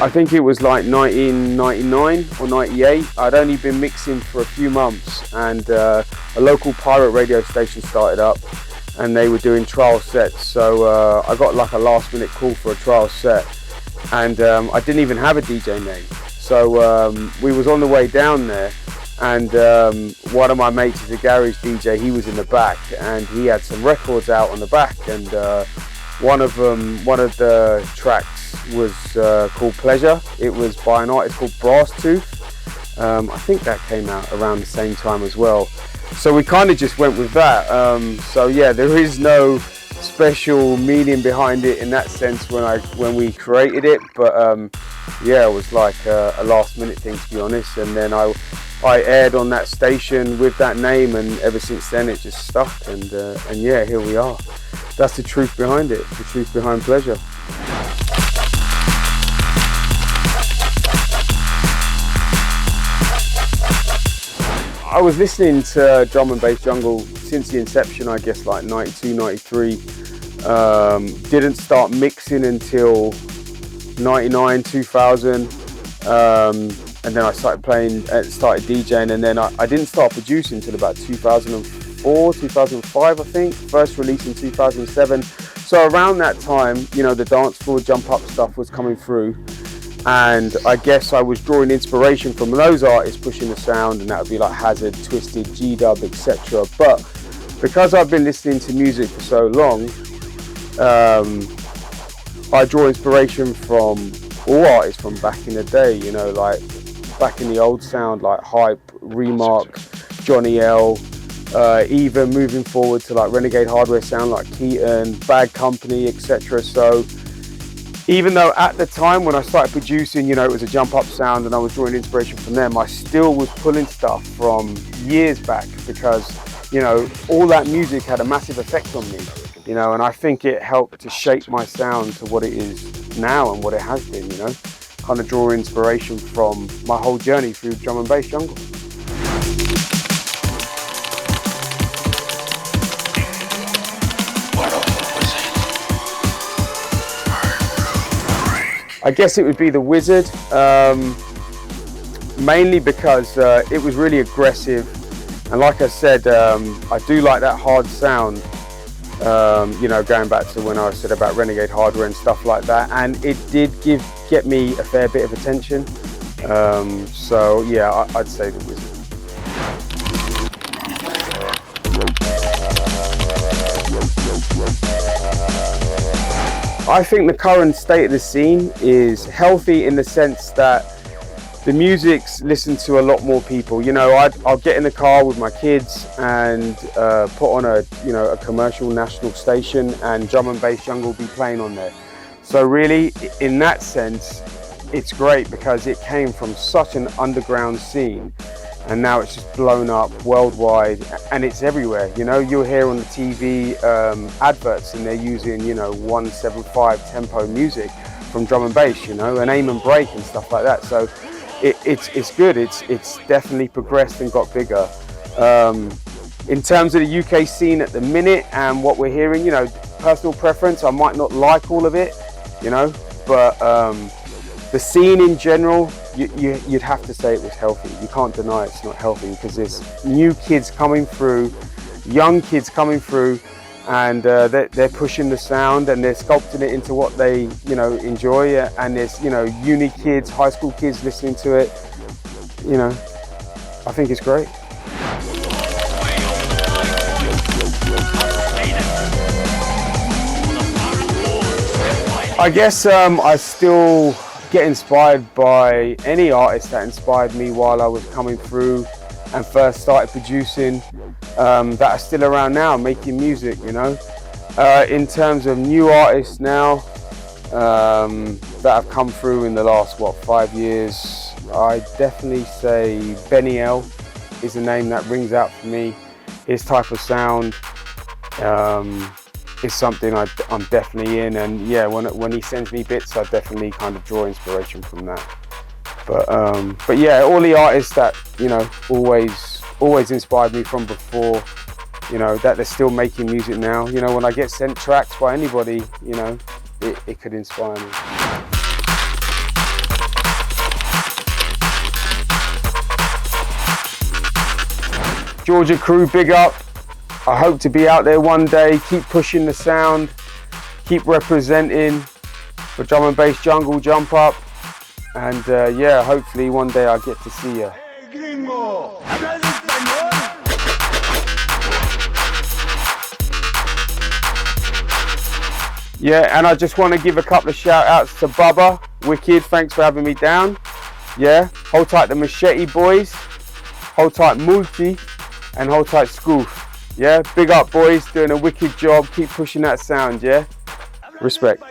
I think it was like 1999 or 98. I'd only been mixing for a few months, and a local pirate radio station started up, and they were doing trial sets. So I got like a last minute call for a trial set, and I didn't even have a DJ name. So we was on the way down there, and one of my mates is a garage DJ. He was in the back, and he had some records out on the back, and one of the tracks was called Pleasure. It was by an artist called Brass Tooth. I think that came out around the same time as well. So we kind of just went with that. So yeah, there is no special meaning behind it in that sense when we created it, but yeah, it was like a last minute thing, to be honest. And then I aired on that station with that name, and ever since then it just stuck, and yeah, here we are. That's the truth behind it, the truth behind Pleasure. I was listening to drum and bass jungle since the inception, I guess like 92, 93. Didn't start mixing until 99, 2000. And then I started started DJing, and then I didn't start producing until about 2004, 2005, I think. First release in 2007. So around that time, you know, the dance floor jump up stuff was coming through. And I guess I was drawing inspiration from those artists pushing the sound, and that would be like Hazard, Twisted, G-Dub, etc. But because I've been listening to music for so long, I draw inspiration from all artists from back in the day, you know, like back in the old sound, like Hype, Remark, Johnny L, even moving forward to like Renegade Hardware sound like Keaton, Bad Company, etc. So even though at the time when I started producing, you know, it was a jump up sound and I was drawing inspiration from them, I still was pulling stuff from years back, because, you know, all that music had a massive effect on me, you know, and I think it helped to shape my sound to what it is now and what it has been, you know, kind of draw inspiration from my whole journey through drum and bass jungle. I guess it would be The Wizard, mainly because it was really aggressive, and like I said, I do like that hard sound, you know, going back to when I said about Renegade Hardware and stuff like that, and it did get me a fair bit of attention, so yeah, I'd say The Wizard. I think the current state of the scene is healthy in the sense that the music's listened to a lot more people. You know, I'll get in the car with my kids and put on a commercial national station, and drum and bass jungle will be playing on there. So really, in that sense, it's great because it came from such an underground scene, and now it's just blown up worldwide, and it's everywhere. You know, you'll hear on the TV adverts, and they're using, you know, 175 tempo music from drum and bass, you know, and aim and break and stuff like that. So it's good. It's definitely progressed and got bigger. In terms of the UK scene at the minute and what we're hearing, you know, personal preference, I might not like all of it, you know, but the scene in general, you'd have to say it was healthy. You can't deny it's not healthy, because there's new kids coming through, young kids coming through, and they're pushing the sound and they're sculpting it into what they, you know, enjoy. And there's, you know, uni kids, high school kids listening to it. You know, I think it's great. I guess I still get inspired by any artist that inspired me while I was coming through and first started producing, that are still around now making music, you know. In terms of new artists now that have come through in the last 5 years, I definitely say Benny L is a name that rings out for me. His type of sound is something I'm definitely in, and yeah, when he sends me bits, I definitely kind of draw inspiration from that. But yeah, all the artists that, you know, always inspired me from before, you know, that they're still making music now. You know, when I get sent tracks by anybody, you know, it could inspire me. Georgia crew, big up. I hope to be out there one day. Keep pushing the sound. Keep representing for drum and bass jungle jump up. And yeah, hopefully one day I'll get to see you. Yeah, and I just want to give a couple of shout outs to Bubba, Wicked, thanks for having me down. Yeah, hold tight the Machete boys, hold tight Multi, and hold tight Scoof. Yeah, big up boys, doing a wicked job, keep pushing that sound, yeah? Respect.